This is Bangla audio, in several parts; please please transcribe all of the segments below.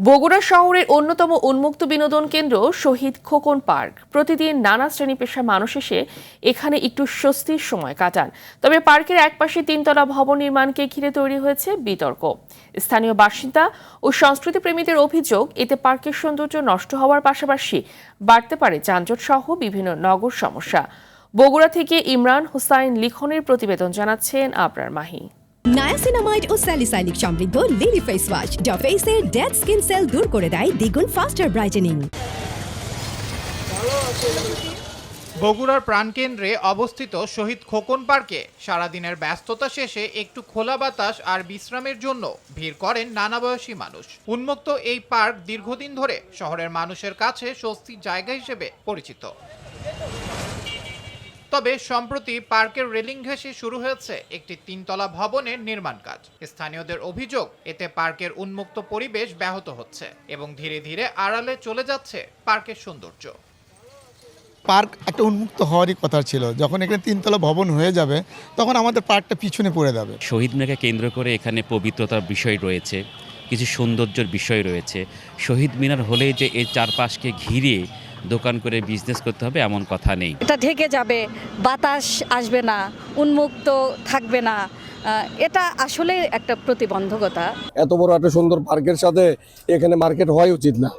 বগুড়া শহরের অন্যতম উন্মুক্ত বিনোদন কেন্দ্র শহীদ খোকন পার্ক। প্রতিদিন নানা শ্রেণী পেশার মানুষ এসে এখানে একটু স্বস্তির সময় কাটান। তবে পার্কের একপাশে তিনতলা ভবন নির্মাণকে ঘিরে তৈরি হয়েছে বিতর্ক। স্থানীয় বাসিন্দা ও সংস্কৃতি প্রেমীদের অভিযোগ, এতে পার্কের সৌন্দর্য নষ্ট হওয়ার পাশাপাশি বাড়তে পারে যানজট সহ বিভিন্ন নগর সমস্যা। বগুড়া থেকে ইমরান হোসাইন লিখনের প্রতিবেদন, জানাচ্ছেন আবরার মাহি। নায়াসিনামাইড ও স্যালিসাইলিক সমৃদ্ধ লিলি ফেস ওয়াশ যা ফেসের ডেড স্কিন সেল দূর করে দেয় দ্বিগুণ ফাস্টার ব্রাইটেনিং। বগুড়ার প্রাণকেন্দ্রে অবস্থিত শহীদ খোকন পার্কে সারাদিনের ব্যস্ততা শেষে একটু খোলা বাতাস আর বিশ্রামের জন্য ভিড় করেন নানা বয়সী মানুষ। উন্মুক্ত এই পার্ক দীর্ঘদিন ধরে শহরের মানুষের কাছে স্বস্তির জায়গা হিসেবে পরিচিত। তবে সম্প্রতি পার্কের রেলিং ঘেঁষে শুরু হয়েছে একটি তিনতলা ভবনের নির্মাণ কাজ। স্থানীয়দের অভিযোগ, এতে পার্কের উন্মুক্ত পরিবেশ ব্যাহত হচ্ছে এবং ধীরে ধীরে আড়ালে চলে যাচ্ছে পার্কের সৌন্দর্য। পার্ক একটা উন্মুক্ত হওয়ারই কথা ছিল, যখন এখানে তিনতলা ভবন হয়ে যাবে তখন আমাদের পার্কটা পিছনে পড়ে যাবে। শহীদ মিনারকে কেন্দ্র করে এখানে পবিত্রতার বিষয় রয়েছে, কিছু সৌন্দর্যের বিষয় রয়েছে। শহীদ মিনার হলেই যে এর চারপাশকে ঘিরে দোকান করে বিজনেস করতে হবে এমন কথা নেই। এটা ঢেকে যাবে, বাতাস আসবে না, উন্মুক্ত থাকবে না, এটা আসলে একটা প্রতিবন্ধকতা। এত বড় একটা সুন্দর পার্কের সাথে এখানে মার্কেট হওয়াই উচিত না,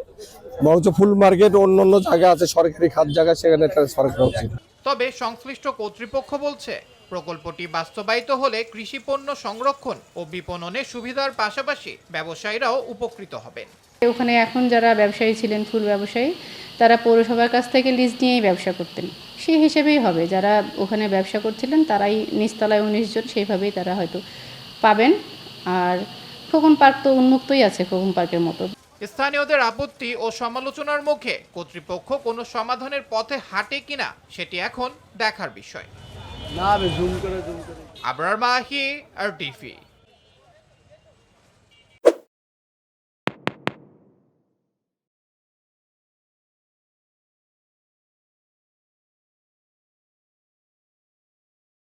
বরঞ্চ ফুল মার্কেট অন্য অন্য জায়গা আছে, সরকারি খাত জায়গা, সেখানে ট্রান্সফার করা উচিত। তবে সংশ্লিষ্ট কর্তৃপক্ষ বলছে, প্রকল্পটি বাস্তবায়িত হলে কৃষি পণ্য সংরক্ষণ ও বিপণনের সুবিধার পাশাপাশি ব্যবসায়ীরাও উপকৃত হবেন। ওখানে এখন যারা ব্যবসায়ী ছিলেন, ফুল ব্যবসায়ী, তারা পৌরসভার কাছ থেকে লিজ নিয়েই ব্যবসা করতেন। সেই হিসেবেই হবে, যারা ওখানে ব্যবসা করছিলেন তারাই নিচতলায় 19 জন, সেইভাবেই তারা হয়তো পাবেন। আর খোকন পার্ক তো উন্মুক্তই আছে, খোকন পার্কের মতো। স্থানীয়দের আপত্তি ও সমালোচনার মুখে কর্তৃপক্ষ কোনো সমাধানের পথে হাঁটে কিনা সেটি এখন দেখার বিষয়। আবরার মাহি, RTV।